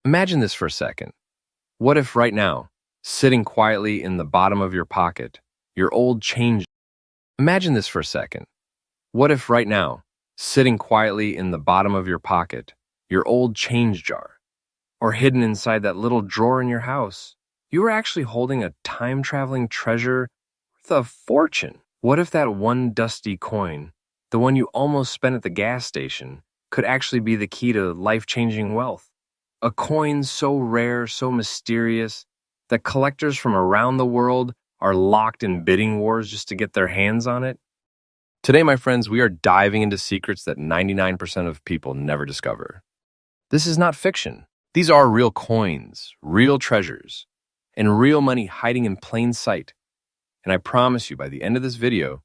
Imagine this for a second. What if right now, sitting quietly in the bottom of your pocket, your old change? Imagine this for a second. What if right now, sitting quietly in the bottom of your pocket, your old change jar, or hidden inside that little drawer in your house, you were actually holding a time-traveling treasure worth a fortune? What if that one dusty coin, the one you almost spent at the gas station, could actually be the key to life-changing wealth? A coin so rare, so mysterious, that collectors from around the world are locked in bidding wars just to get their hands on it? Today, my friends, we are diving into secrets that 99% of people never discover. This is not fiction. These are real coins, real treasures, and real money hiding in plain sight. And I promise you, by the end of this video,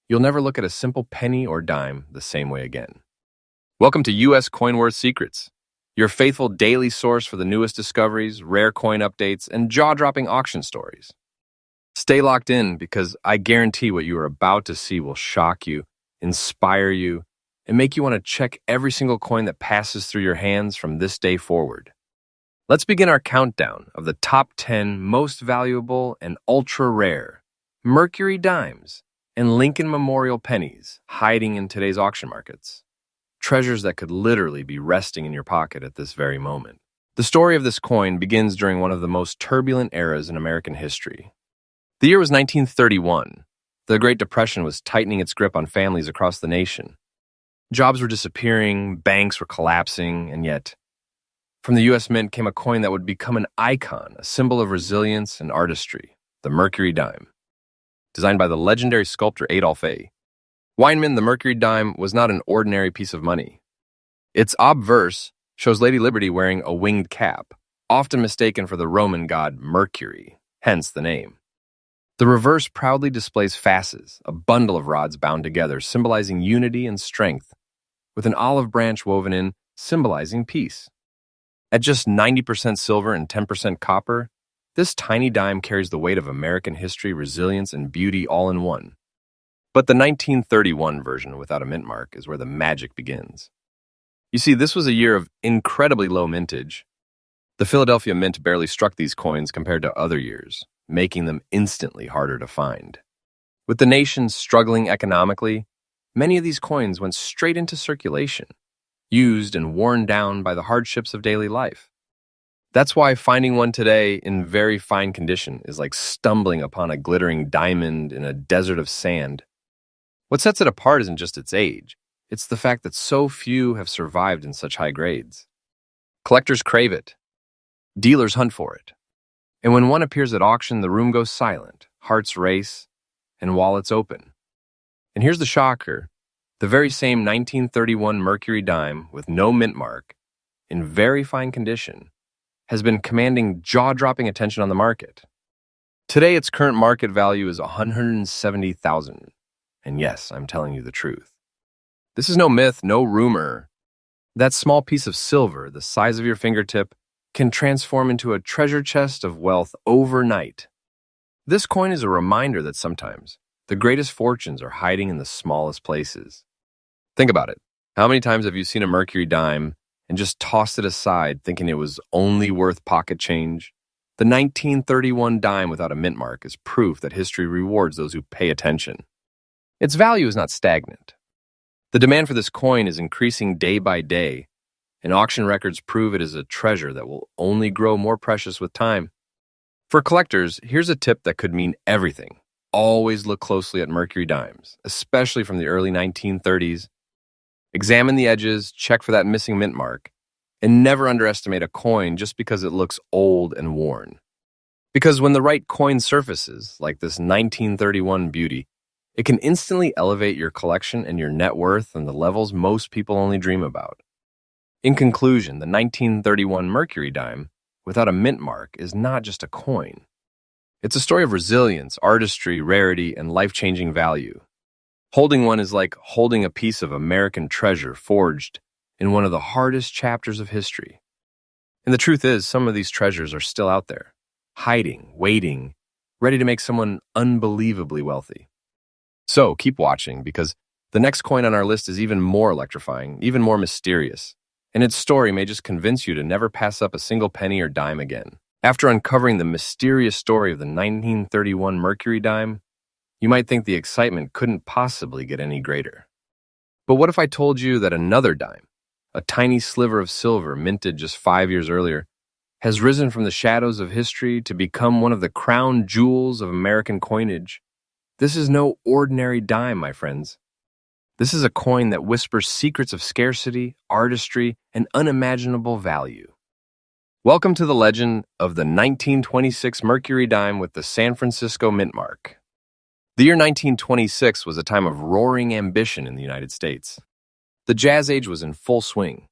you'll never look at a simple penny or dime the same way again. Welcome to U.S. Coin Worth Secrets, your faithful daily source for the newest discoveries, rare coin updates, and jaw-dropping auction stories. Stay locked in because I guarantee what you are about to see will shock you, inspire you, and make you want to check every single coin that passes through your hands from this day forward. Let's begin our countdown of the top 10 most valuable and ultra-rare Mercury Dimes and Lincoln Memorial Pennies hiding in today's auction markets. Treasures that could literally be resting in your pocket at this very moment. The story of this coin begins during one of the most turbulent eras in American history. The year was 1931. The Great Depression was tightening its grip on families across the nation. Jobs were disappearing, banks were collapsing, and yet, from the U.S. Mint came a coin that would become an icon, a symbol of resilience and artistry, the Mercury Dime. Designed by the legendary sculptor Adolph A. Weinman, the Mercury Dime was not an ordinary piece of money. Its obverse shows Lady Liberty wearing a winged cap, often mistaken for the Roman god Mercury, hence the name. The reverse proudly displays fasces, a bundle of rods bound together, symbolizing unity and strength, with an olive branch woven in, symbolizing peace. At just 90% silver and 10% copper, this tiny dime carries the weight of American history, resilience, and beauty all in one. But the 1931 version without a mint mark is where the magic begins. You see, this was a year of incredibly low mintage. The Philadelphia Mint barely struck these coins compared to other years, making them instantly harder to find. With the nation struggling economically, many of these coins went straight into circulation, used and worn down by the hardships of daily life. That's why finding one today in very fine condition is like stumbling upon a glittering diamond in a desert of sand. What sets it apart isn't just its age, it's the fact that so few have survived in such high grades. Collectors crave it. Dealers hunt for it. And when one appears at auction, the room goes silent, hearts race, and wallets open. And here's the shocker. The very same 1931 Mercury Dime with no mint mark, in very fine condition, has been commanding jaw-dropping attention on the market. Today, its current market value is $170,000. And yes, I'm telling you the truth. This is no myth, no rumor. That small piece of silver, the size of your fingertip, can transform into a treasure chest of wealth overnight. This coin is a reminder that sometimes the greatest fortunes are hiding in the smallest places. Think about it. How many times have you seen a Mercury Dime and just tossed it aside thinking it was only worth pocket change? The 1931 dime without a mint mark is proof that history rewards those who pay attention. Its value is not stagnant. The demand for this coin is increasing day by day, and auction records prove it is a treasure that will only grow more precious with time. For collectors, here's a tip that could mean everything. Always look closely at Mercury Dimes, especially from the early 1930s. Examine the edges, check for that missing mint mark, and never underestimate a coin just because it looks old and worn. Because when the right coin surfaces, like this 1931 beauty, it can instantly elevate your collection and your net worth on the levels most people only dream about. In conclusion, the 1931 Mercury Dime, without a mint mark, is not just a coin. It's a story of resilience, artistry, rarity, and life-changing value. Holding one is like holding a piece of American treasure forged in one of the hardest chapters of history. And the truth is, some of these treasures are still out there, hiding, waiting, ready to make someone unbelievably wealthy. So keep watching, because the next coin on our list is even more electrifying, even more mysterious, and its story may just convince you to never pass up a single penny or dime again. After uncovering the mysterious story of the 1931 Mercury dime, you might think the excitement couldn't possibly get any greater. But what if I told you that another dime, a tiny sliver of silver minted just 5 years earlier, has risen from the shadows of history to become one of the crown jewels of American coinage? This is no ordinary dime, my friends. This is a coin that whispers secrets of scarcity, artistry, and unimaginable value. Welcome to the legend of the 1926 Mercury dime with the San Francisco mint mark. The year 1926 was a time of roaring ambition in the United States. The Jazz Age was in full swing.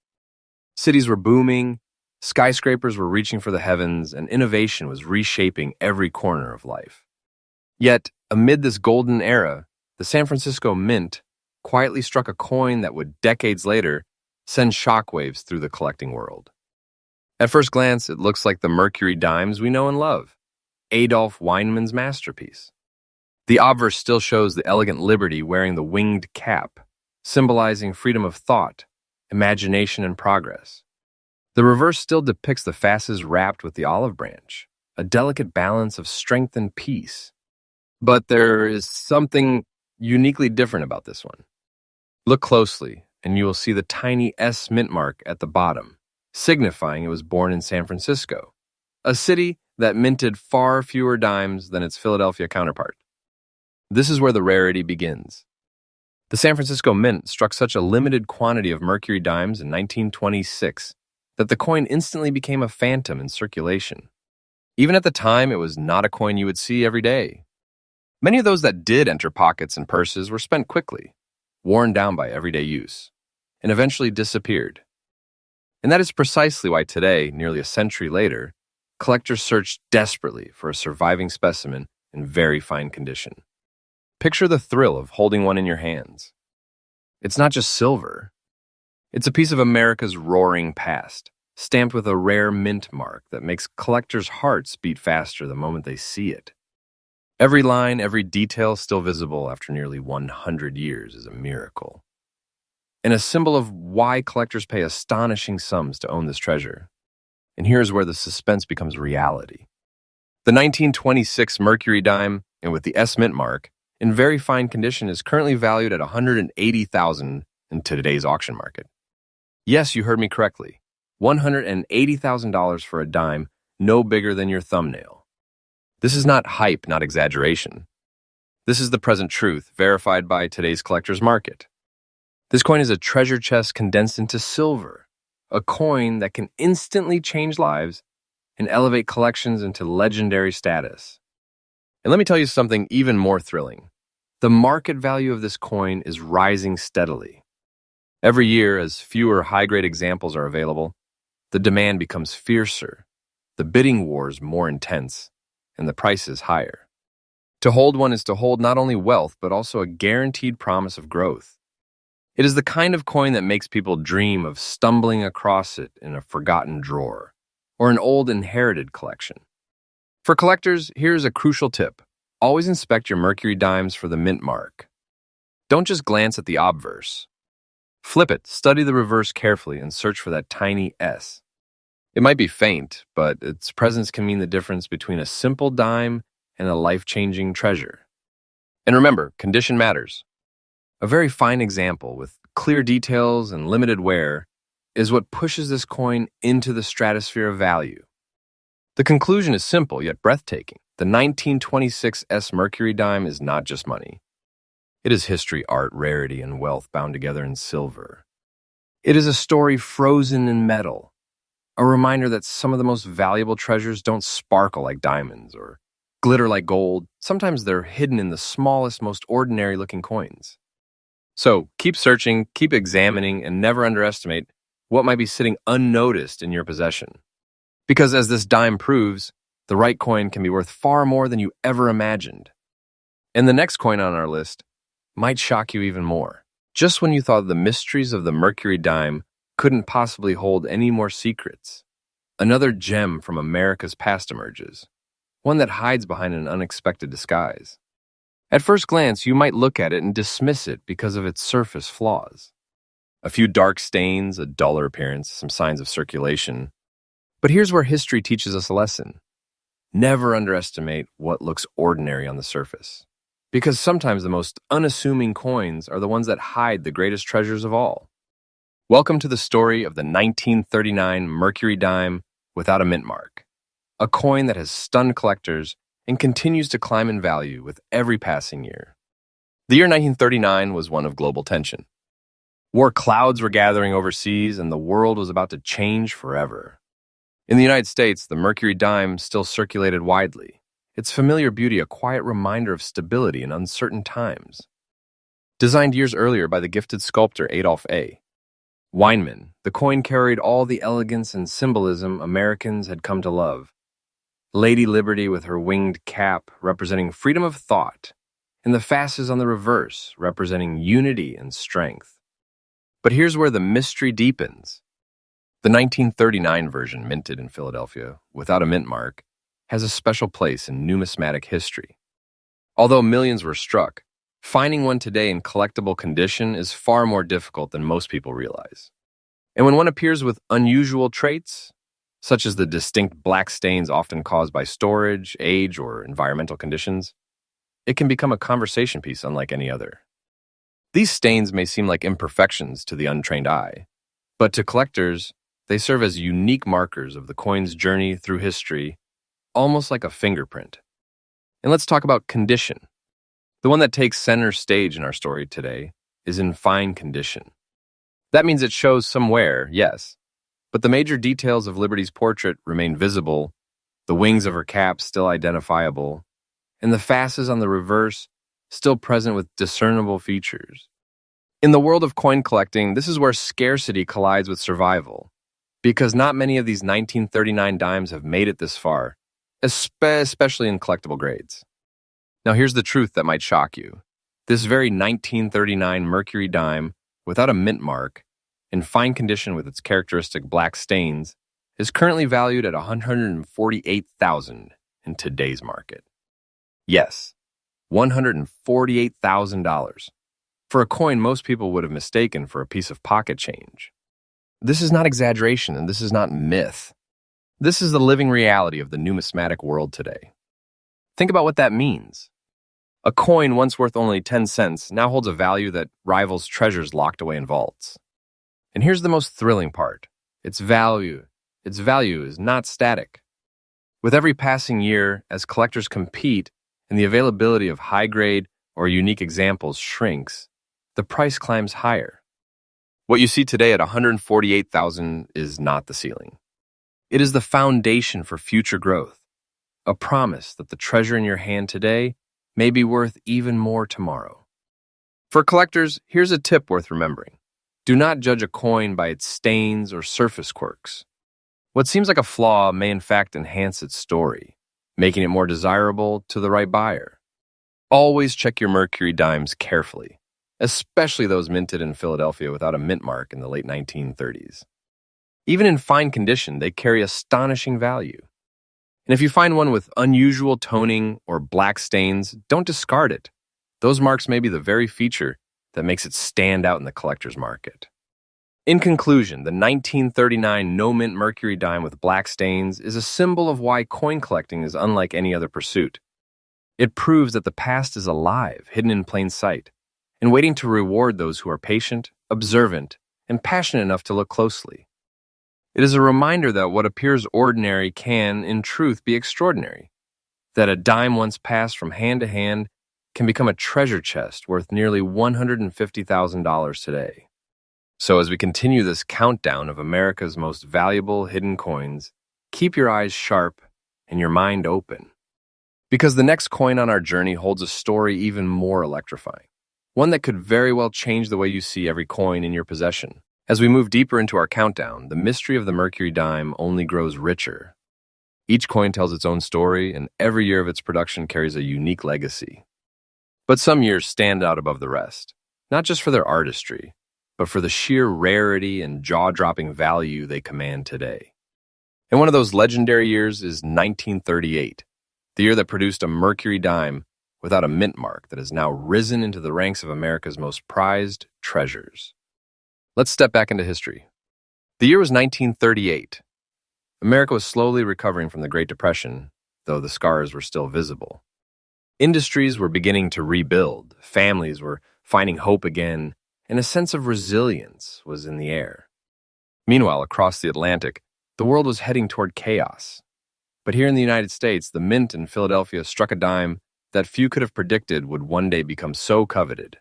Cities were booming, skyscrapers were reaching for the heavens, and innovation was reshaping every corner of life. Yet, amid this golden era, the San Francisco Mint quietly struck a coin that would, decades later, send shockwaves through the collecting world. At first glance, it looks like the Mercury dimes we know and love, Adolph Weinman's masterpiece. The obverse still shows the elegant Liberty wearing the winged cap, symbolizing freedom of thought, imagination, and progress. The reverse still depicts the fasces wrapped with the olive branch, a delicate balance of strength and peace. But there is something uniquely different about this one. Look closely, and you will see the tiny S mint mark at the bottom, signifying it was born in San Francisco, a city that minted far fewer dimes than its Philadelphia counterpart. This is where the rarity begins. The San Francisco Mint struck such a limited quantity of Mercury dimes in 1926 that the coin instantly became a phantom in circulation. Even at the time, it was not a coin you would see every day. Many of those that did enter pockets and purses were spent quickly, worn down by everyday use, and eventually disappeared. And that is precisely why today, nearly a century later, collectors search desperately for a surviving specimen in very fine condition. Picture the thrill of holding one in your hands. It's not just silver. It's a piece of America's roaring past, stamped with a rare mint mark that makes collectors' hearts beat faster the moment they see it. Every line, every detail still visible after nearly 100 years is a miracle, and a symbol of why collectors pay astonishing sums to own this treasure. And here's where the suspense becomes reality. The 1926 Mercury dime, and with the S mint mark, in very fine condition, is currently valued at $180,000 in today's auction market. Yes, you heard me correctly. $180,000 for a dime no bigger than your thumbnail. This is not hype, not exaggeration. This is the present truth, verified by today's collector's market. This coin is a treasure chest condensed into silver, a coin that can instantly change lives and elevate collections into legendary status. And let me tell you something even more thrilling. The market value of this coin is rising steadily. Every year, as fewer high-grade examples are available, the demand becomes fiercer, the bidding wars more intense, and the prices higher. To hold one is to hold not only wealth, but also a guaranteed promise of growth. It is the kind of coin that makes people dream of stumbling across it in a forgotten drawer or an old inherited collection. For collectors, here's a crucial tip. Always inspect your Mercury dimes for the mint mark. Don't just glance at the obverse. Flip it, study the reverse carefully, and search for that tiny S. It might be faint, but its presence can mean the difference between a simple dime and a life-changing treasure. And remember, condition matters. A very fine example with clear details and limited wear is what pushes this coin into the stratosphere of value. The conclusion is simple yet breathtaking. The 1926 S Mercury dime is not just money. It is history, art, rarity, and wealth bound together in silver. It is a story frozen in metal, a reminder that some of the most valuable treasures don't sparkle like diamonds or glitter like gold. Sometimes they're hidden in the smallest, most ordinary-looking coins. So keep searching, keep examining, and never underestimate what might be sitting unnoticed in your possession. Because as this dime proves, the right coin can be worth far more than you ever imagined. And the next coin on our list might shock you even more. Just when you thought the mysteries of the Mercury dime couldn't possibly hold any more secrets, another gem from America's past emerges, one that hides behind an unexpected disguise. At first glance, you might look at it and dismiss it because of its surface flaws. A few dark stains, a duller appearance, some signs of circulation. But here's where history teaches us a lesson. Never underestimate what looks ordinary on the surface. Because sometimes the most unassuming coins are the ones that hide the greatest treasures of all. Welcome to the story of the 1939 Mercury Dime without a mint mark. A coin that has stunned collectors and continues to climb in value with every passing year. The year 1939 was one of global tension. War clouds were gathering overseas and the world was about to change forever. In the United States, the Mercury Dime still circulated widely, its familiar beauty a quiet reminder of stability in uncertain times. Designed years earlier by the gifted sculptor Adolph A. Weinman, the coin carried all the elegance and symbolism Americans had come to love. Lady Liberty with her winged cap representing freedom of thought, and the fasces on the reverse representing unity and strength. But here's where the mystery deepens. The 1939 version, minted in Philadelphia, without a mint mark, has a special place in numismatic history. Although millions were struck, finding one today in collectible condition is far more difficult than most people realize. And when one appears with unusual traits, such as the distinct black stains often caused by storage, age, or environmental conditions, it can become a conversation piece unlike any other. These stains may seem like imperfections to the untrained eye, but to collectors, they serve as unique markers of the coin's journey through history, almost like a fingerprint. And let's talk about condition. The one that takes center stage in our story today is in fine condition. That means it shows some wear, yes, but the major details of Liberty's portrait remain visible, the wings of her cap still identifiable, and the fasces on the reverse still present with discernible features. In the world of coin collecting, this is where scarcity collides with survival, because not many of these 1939 dimes have made it this far, especially in collectible grades. Now here's the truth that might shock you. This very 1939 Mercury Dime, without a mint mark, in fine condition with its characteristic black stains, is currently valued at $148,000 in today's market. Yes, $148,000 for a coin most people would have mistaken for a piece of pocket change. This is not exaggeration and this is not myth. This is the living reality of the numismatic world today. Think about what that means. A coin once worth only 10 cents now holds a value that rivals treasures locked away in vaults. And here's the most thrilling part. Its value is not static. With every passing year, as collectors compete and the availability of high-grade or unique examples shrinks, the price climbs higher. What you see today at $148,000 is not the ceiling. It is the foundation for future growth, a promise that the treasure in your hand today may be worth even more tomorrow. For collectors, here's a tip worth remembering. Do not judge a coin by its stains or surface quirks. What seems like a flaw may in fact enhance its story, making it more desirable to the right buyer. Always check your Mercury Dimes carefully, especially those minted in Philadelphia without a mint mark in the late 1930s. Even in fine condition, they carry astonishing value. And if you find one with unusual toning or black stains, don't discard it. Those marks may be the very feature that makes it stand out in the collector's market. In conclusion, the 1939 no-mint Mercury Dime with black stains is a symbol of why coin collecting is unlike any other pursuit. It proves that the past is alive, hidden in plain sight, and waiting to reward those who are patient, observant, and passionate enough to look closely. It is a reminder that what appears ordinary can, in truth, be extraordinary, that a dime once passed from hand to hand can become a treasure chest worth nearly $150,000 today. So as we continue this countdown of America's most valuable hidden coins, keep your eyes sharp and your mind open. Because the next coin on our journey holds a story even more electrifying, one that could very well change the way you see every coin in your possession. As we move deeper into our countdown, the mystery of the Mercury Dime only grows richer. Each coin tells its own story, and every year of its production carries a unique legacy. But some years stand out above the rest, not just for their artistry, but for the sheer rarity and jaw-dropping value they command today. And one of those legendary years is 1938, the year that produced a Mercury Dime without a mint mark that has now risen into the ranks of America's most prized treasures. Let's step back into history. The year was 1938. America was slowly recovering from the Great Depression, though the scars were still visible. Industries were beginning to rebuild, families were finding hope again, and a sense of resilience was in the air. Meanwhile, across the Atlantic, the world was heading toward chaos. But here in the United States, the mint in Philadelphia struck a dime that few could have predicted would one day become so coveted.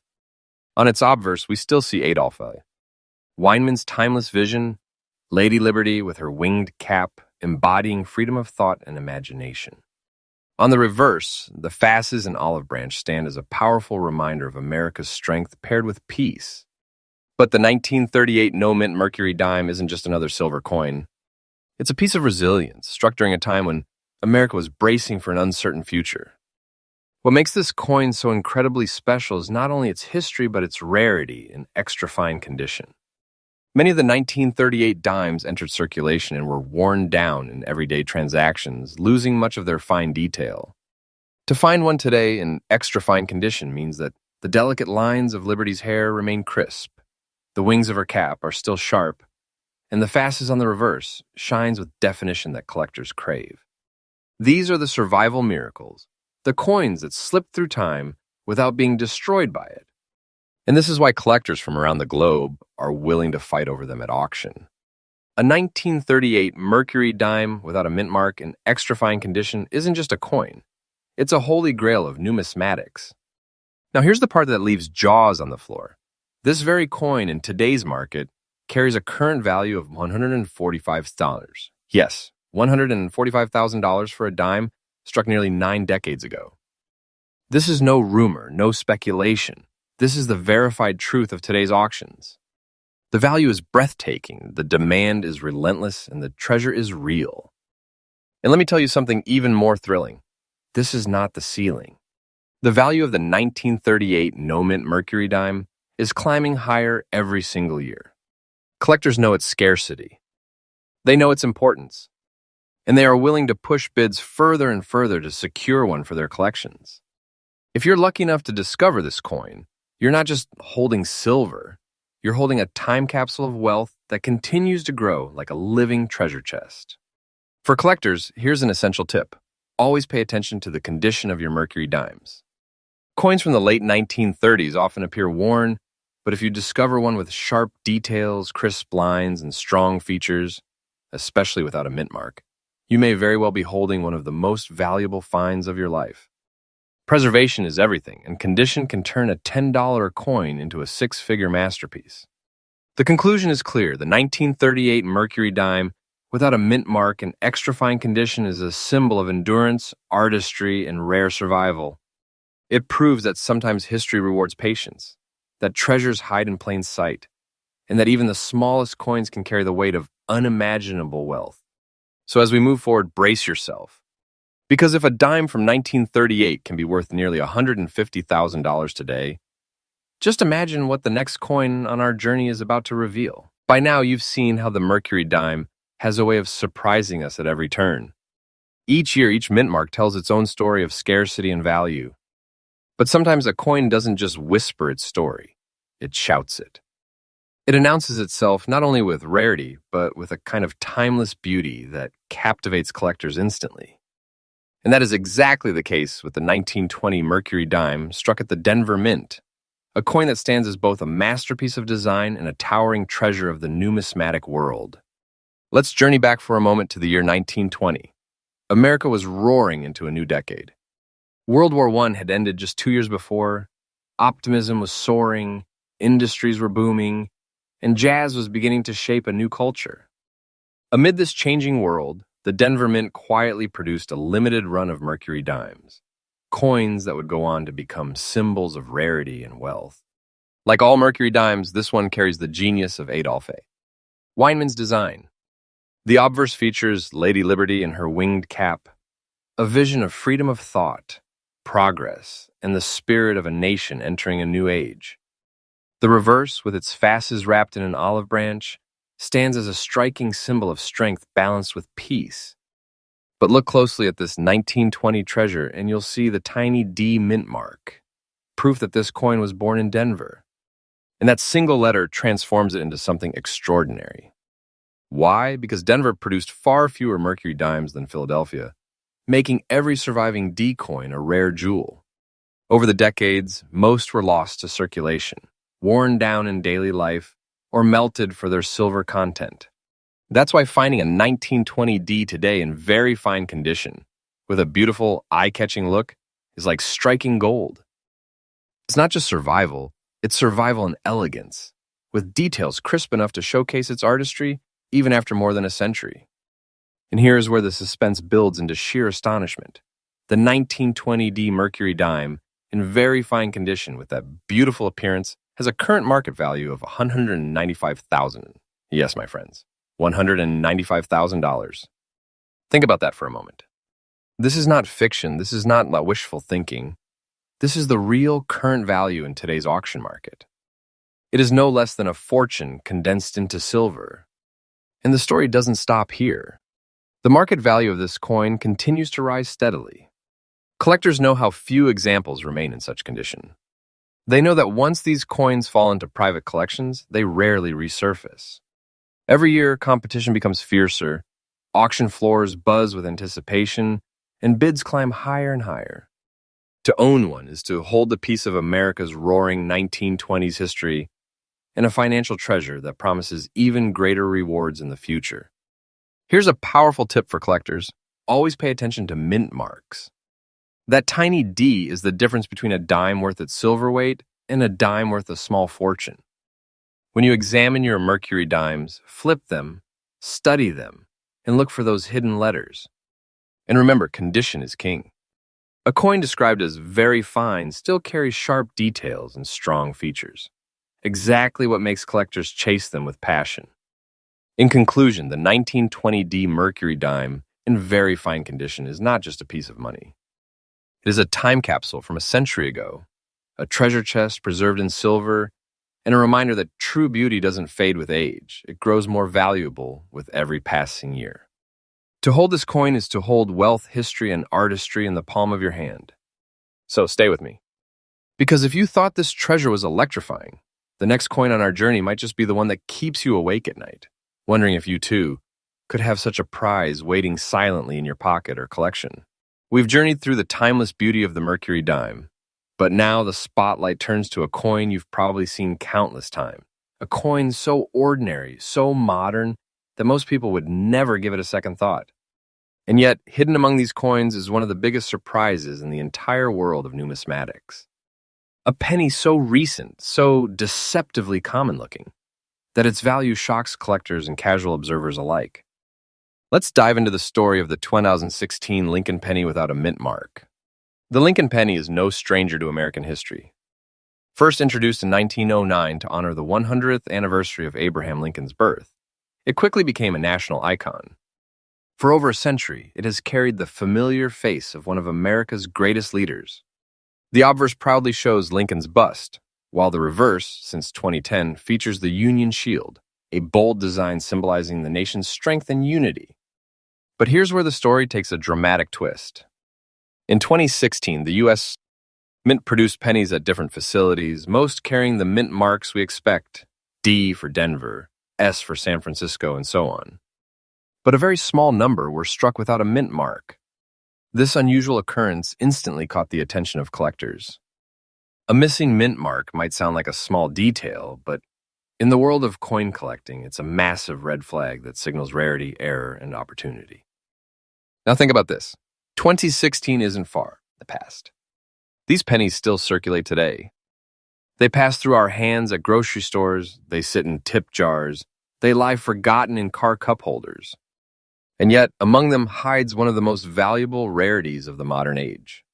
On its obverse, we still see Adolphe. Weinman's timeless vision, Lady Liberty with her winged cap, embodying freedom of thought and imagination. On the reverse, the fasces and olive branch stand as a powerful reminder of America's strength paired with peace. But the 1938 no-mint Mercury dime isn't just another silver coin. It's a piece of resilience, struck during a time when America was bracing for an uncertain future. What makes this coin so incredibly special is not only its history, but its rarity and extra fine condition. Many of the 1938 dimes entered circulation and were worn down in everyday transactions, losing much of their fine detail. To find one today in extra fine condition means that the delicate lines of Liberty's hair remain crisp, the wings of her cap are still sharp, and the fasces on the reverse shines with definition that collectors crave. These are the survival miracles, the coins that slip through time without being destroyed by it. And this is why collectors from around the globe are willing to fight over them at auction. A 1938 Mercury dime without a mint mark in extra fine condition isn't just a coin. It's a holy grail of numismatics. Now here's the part that leaves jaws on the floor. This very coin in today's market carries a current value of $145. Yes, $145,000 for a dime struck nearly 9 decades ago. This is no rumor, no speculation. This is the verified truth of today's auctions. The value is breathtaking, the demand is relentless, and the treasure is real. And let me tell you something even more thrilling. This is not the ceiling. The value of the 1938 no-mint Mercury dime is climbing higher every single year. Collectors know its scarcity. They know its importance. And they are willing to push bids further and further to secure one for their collections. If you're lucky enough to discover this coin, you're not just holding silver, you're holding a time capsule of wealth that continues to grow like a living treasure chest. For collectors, here's an essential tip. Always pay attention to the condition of your Mercury dimes. Coins from the late 1930s often appear worn, but if you discover one with sharp details, crisp lines, and strong features, especially without a mint mark, you may very well be holding one of the most valuable finds of your life. Preservation is everything, and condition can turn a $10 coin into a 6-figure masterpiece. The conclusion is clear. The 1938 Mercury dime, without a mint mark and extra fine condition, is a symbol of endurance, artistry, and rare survival. It proves that sometimes history rewards patience, that treasures hide in plain sight, and that even the smallest coins can carry the weight of unimaginable wealth. So as we move forward, brace yourself. Because if a dime from 1938 can be worth nearly $150,000 today, just imagine what the next coin on our journey is about to reveal. By now, you've seen how the Mercury dime has a way of surprising us at every turn. Each year, each mint mark tells its own story of scarcity and value. But sometimes a coin doesn't just whisper its story, it shouts it. It announces itself not only with rarity, but with a kind of timeless beauty that captivates collectors instantly. And that is exactly the case with the 1920 Mercury dime struck at the Denver Mint, a coin that stands as both a masterpiece of design and a towering treasure of the numismatic world. Let's journey back for a moment to the year 1920. America was roaring into a new decade. World War I had ended just 2 years before, optimism was soaring, industries were booming, and jazz was beginning to shape a new culture. Amid this changing world, the Denver Mint quietly produced a limited run of Mercury dimes, coins that would go on to become symbols of rarity and wealth. Like all Mercury dimes, this one carries the genius of Adolphe. Weinman's design. The obverse features Lady Liberty in her winged cap, a vision of freedom of thought, progress, and the spirit of a nation entering a new age. The reverse, with its fasces wrapped in an olive branch, stands as a striking symbol of strength balanced with peace. But look closely at this 1920 treasure and you'll see the tiny D mint mark, proof that this coin was born in Denver. And that single letter transforms it into something extraordinary. Why? Because Denver produced far fewer Mercury Dimes than Philadelphia, making every surviving D coin a rare jewel. Over the decades, most were lost to circulation, worn down in daily life, or melted for their silver content. That's why finding a 1920 D today in very fine condition, with a beautiful, eye-catching look, is like striking gold. It's not just survival, it's survival and elegance, with details crisp enough to showcase its artistry even after more than a century. And here is where the suspense builds into sheer astonishment. The 1920 D Mercury Dime, in very fine condition with that beautiful appearance, has a current market value of $195,000. Yes, my friends, $195,000. Think about that for a moment. This is not fiction. This is not wishful thinking. This is the real current value in today's auction market. It is no less than a fortune condensed into silver. And the story doesn't stop here. The market value of this coin continues to rise steadily. Collectors know how few examples remain in such condition. They know that once these coins fall into private collections, they rarely resurface. Every year, competition becomes fiercer, auction floors buzz with anticipation, and bids climb higher and higher. To own one is to hold a piece of America's roaring 1920s history and a financial treasure that promises even greater rewards in the future. Here's a powerful tip for collectors. Always pay attention to mint marks. That tiny D is the difference between a dime worth its silver weight and a dime worth a small fortune. When you examine your Mercury Dimes, flip them, study them, and look for those hidden letters. And remember, condition is king. A coin described as very fine still carries sharp details and strong features. Exactly what makes collectors chase them with passion. In conclusion, the 1920 D Mercury Dime, in very fine condition, is not just a piece of money. It is a time capsule from a century ago, a treasure chest preserved in silver, and a reminder that true beauty doesn't fade with age. It grows more valuable with every passing year. To hold this coin is to hold wealth, history, and artistry in the palm of your hand. So stay with me. Because if you thought this treasure was electrifying, the next coin on our journey might just be the one that keeps you awake at night, wondering if you too could have such a prize waiting silently in your pocket or collection. We've journeyed through the timeless beauty of the Mercury Dime, but now the spotlight turns to a coin you've probably seen countless times. A coin so ordinary, so modern, that most people would never give it a second thought. And yet, hidden among these coins is one of the biggest surprises in the entire world of numismatics. A penny so recent, so deceptively common-looking, that its value shocks collectors and casual observers alike. Let's dive into the story of the 2016 Lincoln Penny without a mint mark. The Lincoln Penny is no stranger to American history. First introduced in 1909 to honor the 100th anniversary of Abraham Lincoln's birth, it quickly became a national icon. For over a century, it has carried the familiar face of one of America's greatest leaders. The obverse proudly shows Lincoln's bust, while the reverse, since 2010, features the Union Shield, a bold design symbolizing the nation's strength and unity. But here's where the story takes a dramatic twist. In 2016, the U.S. Mint produced pennies at different facilities, most carrying the mint marks we expect, D for Denver, S for San Francisco, and so on. But a very small number were struck without a mint mark. This unusual occurrence instantly caught the attention of collectors. A missing mint mark might sound like a small detail, but in the world of coin collecting, it's a massive red flag that signals rarity, error, and opportunity. Now think about this. 2016 isn't far in the past. These pennies still circulate today. They pass through our hands at grocery stores, they sit in tip jars, they lie forgotten in car cup holders. And yet, among them hides one of the most valuable rarities of the modern age.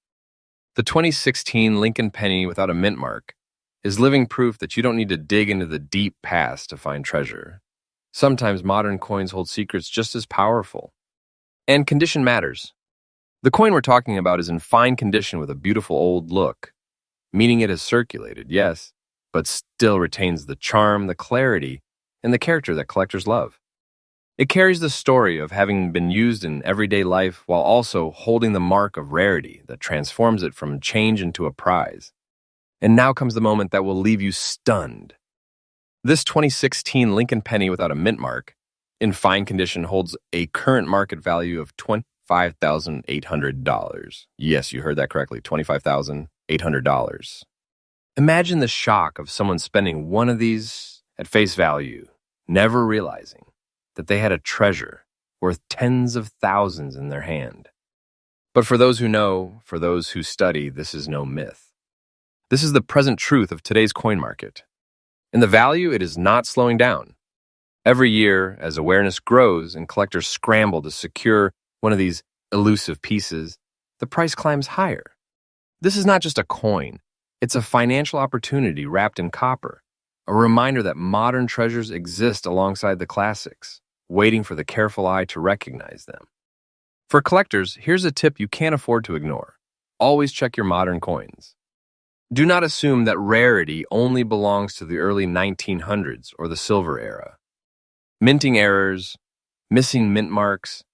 The 2016 Lincoln Penny without a mint mark is living proof that you don't need to dig into the deep past to find treasure. Sometimes modern coins hold secrets just as powerful. And condition matters. The coin we're talking about is in fine condition with a beautiful old look, meaning it has circulated, yes, but still retains the charm, the clarity, and the character that collectors love. It carries the story of having been used in everyday life while also holding the mark of rarity that transforms it from change into a prize. And now comes the moment that will leave you stunned. This 2016 Lincoln Penny without a mint mark, in fine condition, holds a current market value of $25,800. Yes, you heard that correctly, $25,800. Imagine the shock of someone spending one of these at face value, never realizing that they had a treasure worth tens of thousands in their hand. But for those who know, for those who study, this is no myth. This is the present truth of today's coin market. And the value, it is not slowing down. Every year, as awareness grows and collectors scramble to secure one of these elusive pieces, the price climbs higher. This is not just a coin. It's a financial opportunity wrapped in copper, a reminder that modern treasures exist alongside the classics, waiting for the careful eye to recognize them. For collectors, here's a tip you can't afford to ignore. Always check your modern coins. Do not assume that rarity only belongs to the early 1900s or the silver era. Minting errors, missing mint marks,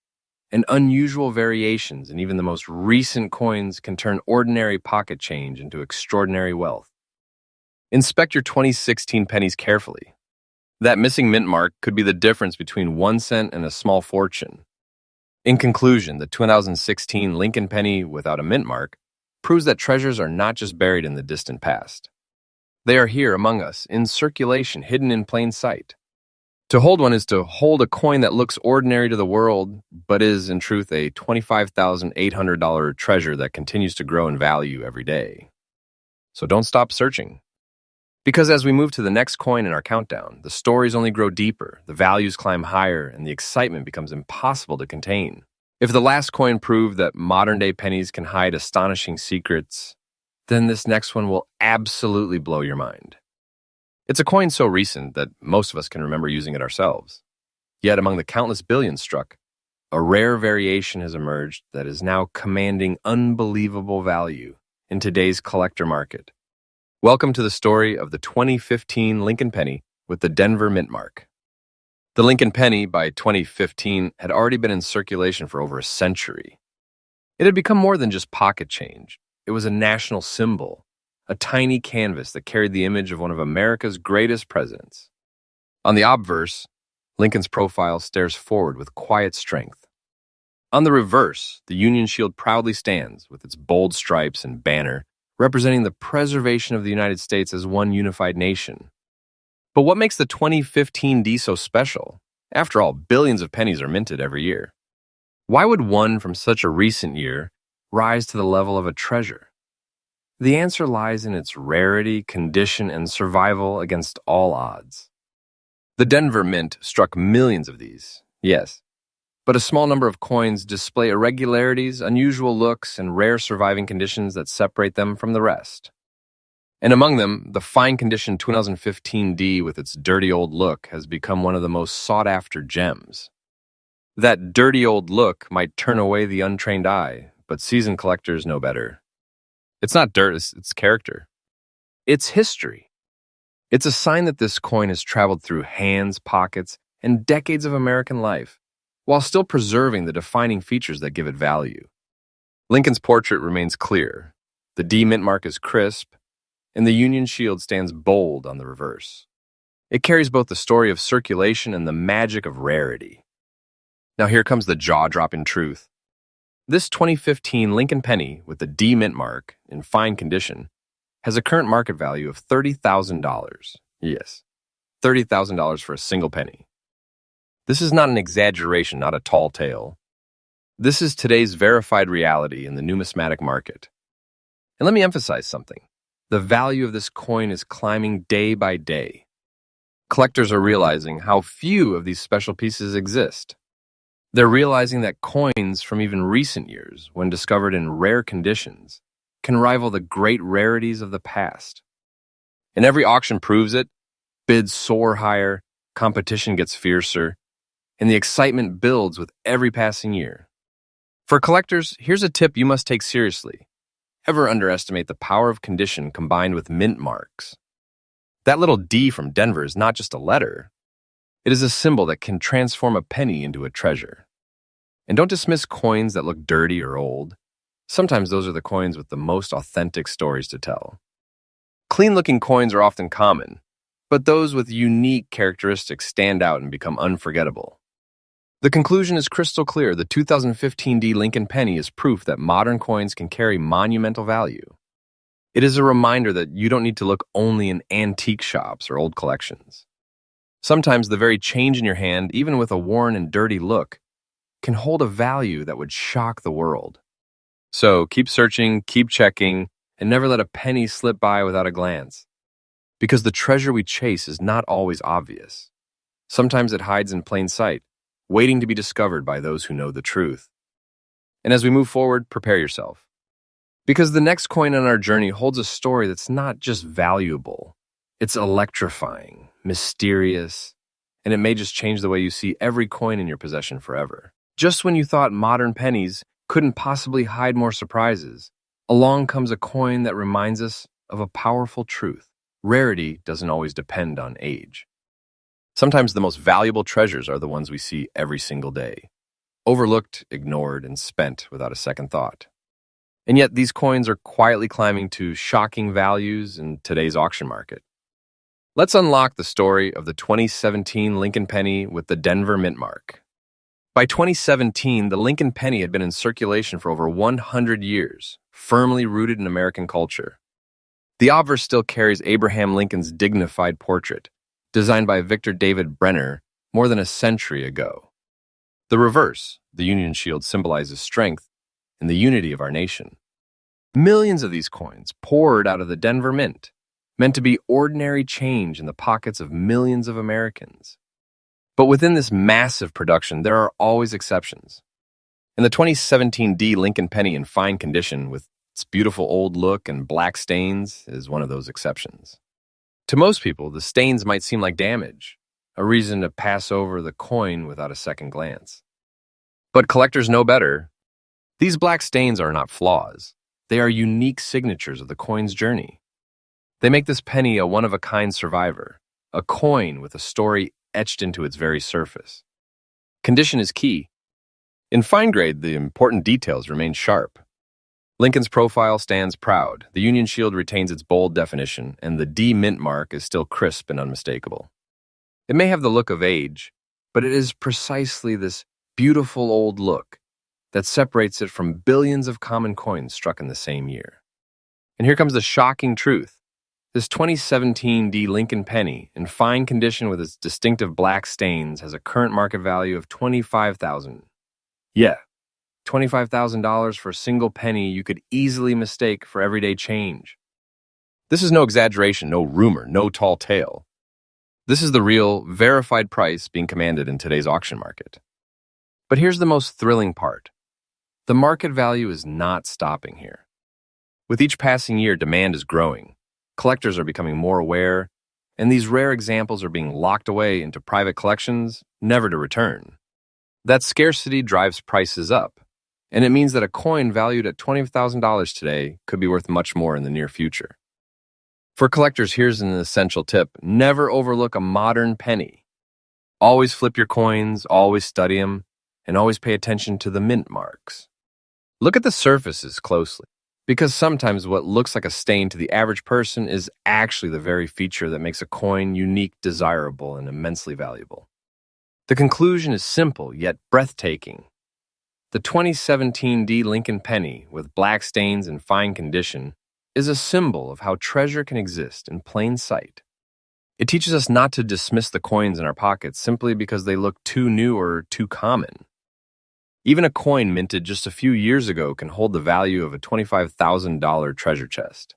and unusual variations in even the most recent coins can turn ordinary pocket change into extraordinary wealth. Inspect your 2016 pennies carefully. That missing mint mark could be the difference between 1 cent and a small fortune. In conclusion, the 2016 Lincoln Penny without a mint mark proves that treasures are not just buried in the distant past. They are here among us, in circulation, hidden in plain sight. To hold one is to hold a coin that looks ordinary to the world, but is, in truth, a $25,800 treasure that continues to grow in value every day. So don't stop searching. Because as we move to the next coin in our countdown, the stories only grow deeper, the values climb higher, and the excitement becomes impossible to contain. If the last coin proved that modern-day pennies can hide astonishing secrets, then this next one will absolutely blow your mind. It's a coin so recent that most of us can remember using it ourselves. Yet among the countless billions struck, a rare variation has emerged that is now commanding unbelievable value in today's collector market. Welcome to the story of the 2015 Lincoln Penny with the Denver mint mark. The Lincoln Penny, by 2015, had already been in circulation for over a century. It had become more than just pocket change. It was a national symbol, a tiny canvas that carried the image of one of America's greatest presidents. On the obverse, Lincoln's profile stares forward with quiet strength. On the reverse, the Union Shield proudly stands with its bold stripes and banner, representing the preservation of the United States as one unified nation. But what makes the 2015 D so special? After all, billions of pennies are minted every year. Why would one from such a recent year rise to the level of a treasure? The answer lies in its rarity, condition, and survival against all odds. The Denver Mint struck millions of these, yes, but a small number of coins display irregularities, unusual looks, and rare surviving conditions that separate them from the rest. And among them, the fine-condition 2015 D with its dirty old look has become one of the most sought-after gems. That dirty old look might turn away the untrained eye, but seasoned collectors know better. It's not dirt, it's character. It's history. It's a sign that this coin has traveled through hands, pockets, and decades of American life, while still preserving the defining features that give it value. Lincoln's portrait remains clear. The D mint mark is crisp, and the Union Shield stands bold on the reverse. It carries both the story of circulation and the magic of rarity. Now here comes the jaw-dropping truth. This 2015 Lincoln Penny with the D mint mark in fine condition has a current market value of $30,000. Yes, $30,000 for a single penny. This is not an exaggeration, not a tall tale. This is today's verified reality in the numismatic market. And let me emphasize something. The value of this coin is climbing day by day. Collectors are realizing how few of these special pieces exist. They're realizing that coins from even recent years, when discovered in rare conditions, can rival the great rarities of the past. And every auction proves it. Bids soar higher, competition gets fiercer, and the excitement builds with every passing year. For collectors, here's a tip you must take seriously. Ever underestimate the power of condition combined with mint marks. That little D from Denver is not just a letter. It is a symbol that can transform a penny into a treasure. And don't dismiss coins that look dirty or old. Sometimes those are the coins with the most authentic stories to tell. Clean-looking coins are often common, but those with unique characteristics stand out and become unforgettable. The conclusion is crystal clear. The 2015 Lincoln Penny is proof that modern coins can carry monumental value. It is a reminder that you don't need to look only in antique shops or old collections. Sometimes the very change in your hand, even with a worn and dirty look, can hold a value that would shock the world. So keep searching, keep checking, and never let a penny slip by without a glance. Because the treasure we chase is not always obvious. Sometimes it hides in plain sight, waiting to be discovered by those who know the truth. And as we move forward, prepare yourself. Because the next coin on our journey holds a story that's not just valuable, it's electrifying, mysterious, and it may just change the way you see every coin in your possession forever. Just when you thought modern pennies couldn't possibly hide more surprises, along comes a coin that reminds us of a powerful truth. Rarity doesn't always depend on age. Sometimes the most valuable treasures are the ones we see every single day, overlooked, ignored, and spent without a second thought. And yet these coins are quietly climbing to shocking values in today's auction market. Let's unlock the story of the 2017 Lincoln Penny with the Denver mint mark. By 2017, the Lincoln Penny had been in circulation for over 100 years, firmly rooted in American culture. The obverse still carries Abraham Lincoln's dignified portrait, designed by Victor David Brenner more than a century ago. The reverse, the Union Shield, symbolizes strength and the unity of our nation. Millions of these coins poured out of the Denver Mint, meant to be ordinary change in the pockets of millions of Americans. But within this massive production, there are always exceptions. And the 2017 Lincoln Penny in fine condition with its beautiful old look and black stains is one of those exceptions. To most people, the stains might seem like damage, a reason to pass over the coin without a second glance. But collectors know better. These black stains are not flaws. They are unique signatures of the coin's journey. They make this penny a one-of-a-kind survivor, a coin with a story etched into its very surface. Condition is key. In fine grade, the important details remain sharp. Lincoln's profile stands proud, the Union Shield retains its bold definition, and the D mint mark is still crisp and unmistakable. It may have the look of age, but it is precisely this beautiful old look that separates it from billions of common coins struck in the same year. And here comes the shocking truth. This 2017 Lincoln Penny, in fine condition with its distinctive black stains, has a current market value of $25,000. Yeah, $25,000 for a single penny you could easily mistake for everyday change. This is no exaggeration, no rumor, no tall tale. This is the real, verified price being commanded in today's auction market. But here's the most thrilling part. The market value is not stopping here. With each passing year, demand is growing. Collectors are becoming more aware, and these rare examples are being locked away into private collections, never to return. That scarcity drives prices up, and it means that a coin valued at $20,000 today could be worth much more in the near future. For collectors, here's an essential tip. Never overlook a modern penny. Always flip your coins, always study them, and always pay attention to the mint marks. Look at the surfaces closely, because sometimes what looks like a stain to the average person is actually the very feature that makes a coin unique, desirable, and immensely valuable. The conclusion is simple, yet breathtaking. The 2017 Lincoln Penny, with black stains in fine condition, is a symbol of how treasure can exist in plain sight. It teaches us not to dismiss the coins in our pockets simply because they look too new or too common. Even a coin minted just a few years ago can hold the value of a $25,000 treasure chest.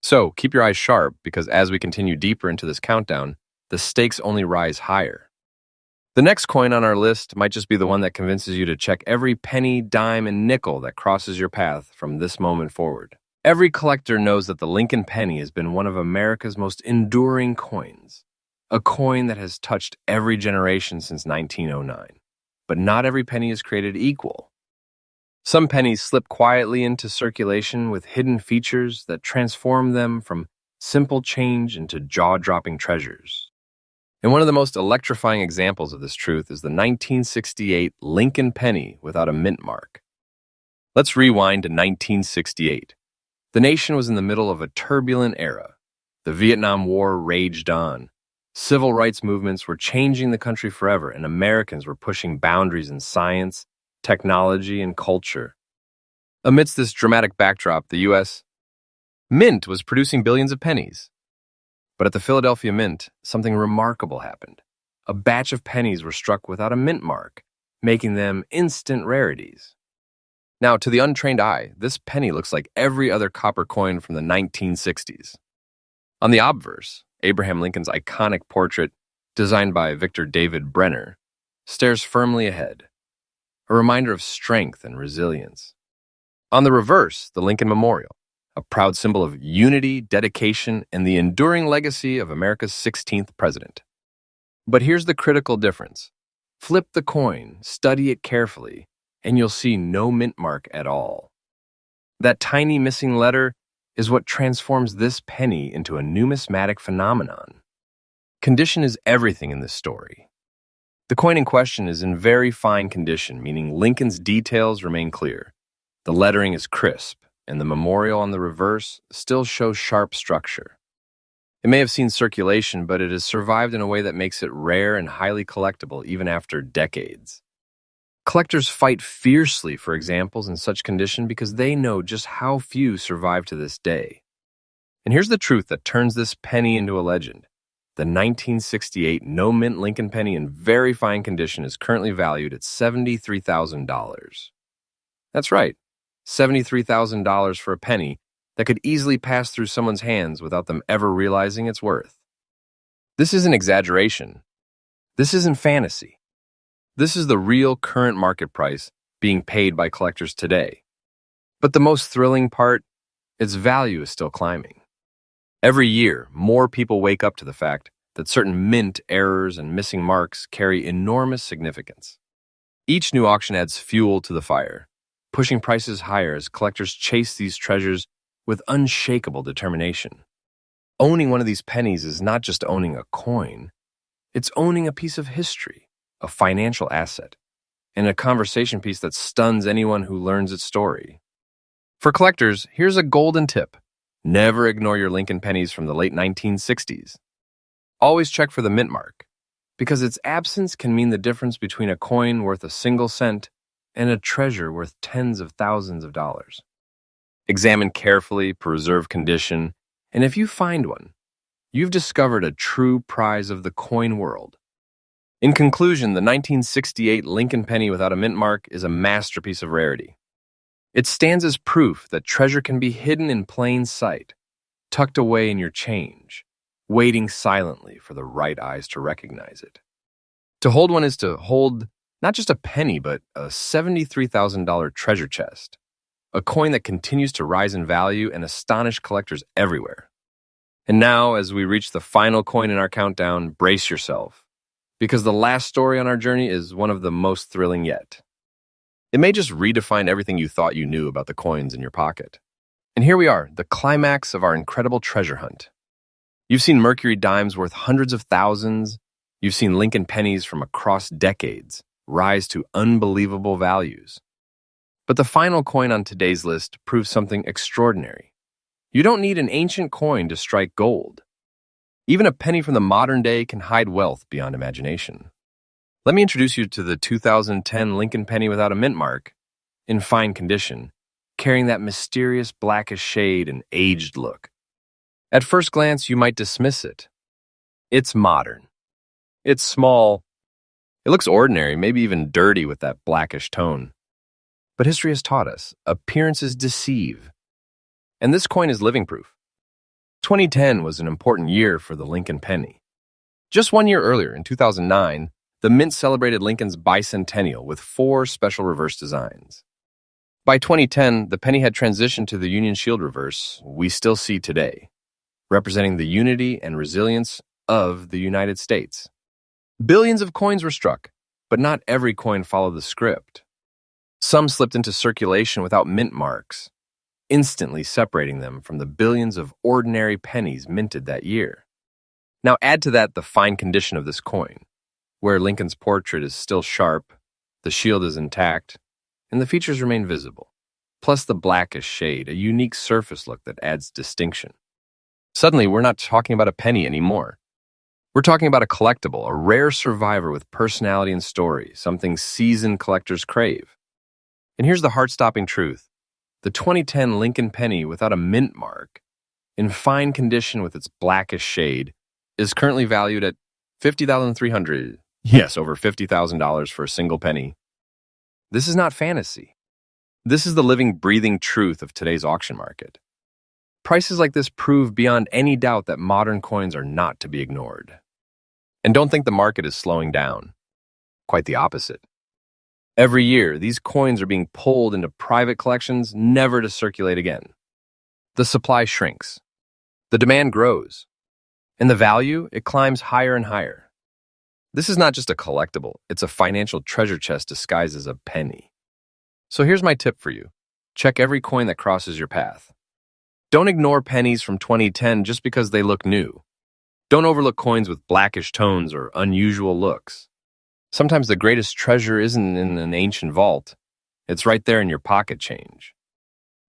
So, keep your eyes sharp, because as we continue deeper into this countdown, the stakes only rise higher. The next coin on our list might just be the one that convinces you to check every penny, dime, and nickel that crosses your path from this moment forward. Every collector knows that the Lincoln Penny has been one of America's most enduring coins, a coin that has touched every generation since 1909. But not every penny is created equal. Some pennies slip quietly into circulation with hidden features that transform them from simple change into jaw-dropping treasures. And one of the most electrifying examples of this truth is the 1968 Lincoln Penny without a mint mark. Let's rewind to 1968. The nation was in the middle of a turbulent era. The Vietnam War raged on. Civil rights movements were changing the country forever, and Americans were pushing boundaries in science, technology, and culture. Amidst this dramatic backdrop, the U.S. Mint was producing billions of pennies. But at the Philadelphia Mint, something remarkable happened. A batch of pennies were struck without a mint mark, making them instant rarities. Now, to the untrained eye, this penny looks like every other copper coin from the 1960s. On the obverse, Abraham Lincoln's iconic portrait, designed by Victor David Brenner, stares firmly ahead, a reminder of strength and resilience. On the reverse, the Lincoln Memorial, a proud symbol of unity, dedication, and the enduring legacy of America's 16th president. But here's the critical difference. Flip the coin, study it carefully, and you'll see no mint mark at all. That tiny missing letter is what transforms this penny into a numismatic phenomenon. Condition is everything in this story. The coin in question is in very fine condition, meaning Lincoln's details remain clear. The lettering is crisp, and the memorial on the reverse still shows sharp structure. It may have seen circulation, but it has survived in a way that makes it rare and highly collectible even after decades. Collectors fight fiercely for examples in such condition because they know just how few survive to this day. And here's the truth that turns this penny into a legend. The 1968 no-mint Lincoln penny in very fine condition is currently valued at $73,000. That's right, $73,000 for a penny that could easily pass through someone's hands without them ever realizing its worth. This isn't exaggeration. This isn't fantasy. This is the real current market price being paid by collectors today. But the most thrilling part, its value is still climbing. Every year, more people wake up to the fact that certain mint errors and missing marks carry enormous significance. Each new auction adds fuel to the fire, pushing prices higher as collectors chase these treasures with unshakable determination. Owning one of these pennies is not just owning a coin, it's owning a piece of history, a financial asset, and a conversation piece that stuns anyone who learns its story. For collectors, here's a golden tip. Never ignore your Lincoln pennies from the late 1960s. Always check for the mint mark, because its absence can mean the difference between a coin worth a single cent and a treasure worth tens of thousands of dollars. Examine carefully, preserve condition, and if you find one, you've discovered a true prize of the coin world. In conclusion, the 1968 Lincoln penny without a mint mark is a masterpiece of rarity. It stands as proof that treasure can be hidden in plain sight, tucked away in your change, waiting silently for the right eyes to recognize it. To hold one is to hold not just a penny, but a $73,000 treasure chest, a coin that continues to rise in value and astonish collectors everywhere. And now, as we reach the final coin in our countdown, brace yourself, because the last story on our journey is one of the most thrilling yet. It may just redefine everything you thought you knew about the coins in your pocket. And here we are, the climax of our incredible treasure hunt. You've seen Mercury Dimes worth hundreds of thousands. You've seen Lincoln pennies from across decades rise to unbelievable values. But the final coin on today's list proves something extraordinary. You don't need an ancient coin to strike gold. Even a penny from the modern day can hide wealth beyond imagination. Let me introduce you to the 2010 Lincoln penny without a mint mark, in fine condition, carrying that mysterious blackish shade and aged look. At first glance, you might dismiss it. It's modern. It's small. It looks ordinary, maybe even dirty with that blackish tone. But history has taught us, appearances deceive. And this coin is living proof. 2010 was an important year for the Lincoln penny. Just 1 year earlier, in 2009, the Mint celebrated Lincoln's bicentennial with 4 special reverse designs. By 2010, the penny had transitioned to the Union Shield reverse we still see today, representing the unity and resilience of the United States. Billions of coins were struck, but not every coin followed the script. Some slipped into circulation without mint marks, instantly separating them from the billions of ordinary pennies minted that year. Now add to that the fine condition of this coin, where Lincoln's portrait is still sharp, the shield is intact, and the features remain visible, plus the blackish shade, a unique surface look that adds distinction. Suddenly, we're not talking about a penny anymore. We're talking about a collectible, a rare survivor with personality and story, something seasoned collectors crave. And here's the heart-stopping truth. The 2010 Lincoln Penny without a mint mark, in fine condition with its blackish shade, is currently valued at $50,300. Yes, over $50,000 for a single penny. This is not fantasy. This is the living, breathing truth of today's auction market. Prices like this prove beyond any doubt that modern coins are not to be ignored. And don't think the market is slowing down. Quite the opposite. Every year, these coins are being pulled into private collections, never to circulate again. The supply shrinks. The demand grows. And the value, it climbs higher and higher. This is not just a collectible, it's a financial treasure chest disguised as a penny. So here's my tip for you. Check every coin that crosses your path. Don't ignore pennies from 2010 just because they look new. Don't overlook coins with blackish tones or unusual looks. Sometimes the greatest treasure isn't in an ancient vault. It's right there in your pocket change.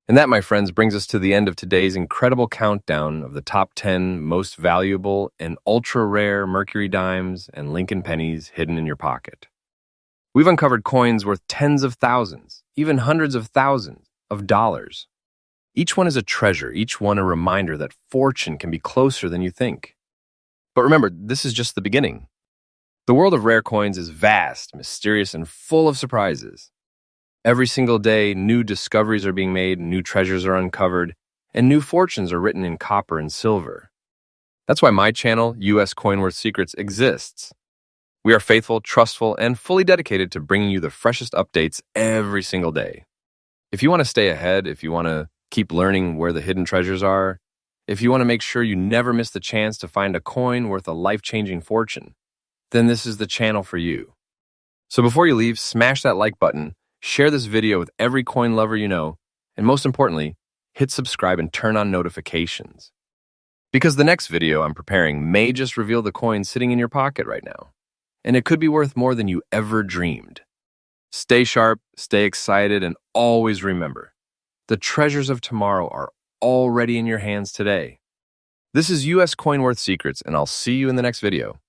And that, my friends, brings us to the end of today's incredible countdown of the top 10 most valuable and ultra-rare Mercury Dimes and Lincoln Pennies hidden in your pocket. We've uncovered coins worth tens of thousands, even hundreds of thousands of dollars. Each one is a treasure, each one a reminder that fortune can be closer than you think. But remember, this is just the beginning. The world of rare coins is vast, mysterious, and full of surprises. Every single day, new discoveries are being made, new treasures are uncovered, and new fortunes are written in copper and silver. That's why my channel, US Coin Worth Secrets, exists. We are faithful, trustful, and fully dedicated to bringing you the freshest updates every single day. If you want to stay ahead, if you want to keep learning where the hidden treasures are, if you want to make sure you never miss the chance to find a coin worth a life-changing fortune, then this is the channel for you. So before you leave, smash that like button, share this video with every coin lover you know, and most importantly, hit subscribe and turn on notifications. Because the next video I'm preparing may just reveal the coin sitting in your pocket right now, and it could be worth more than you ever dreamed. Stay sharp, stay excited, and always remember, the treasures of tomorrow are already in your hands today. This is US Coin Worth Secrets, and I'll see you in the next video.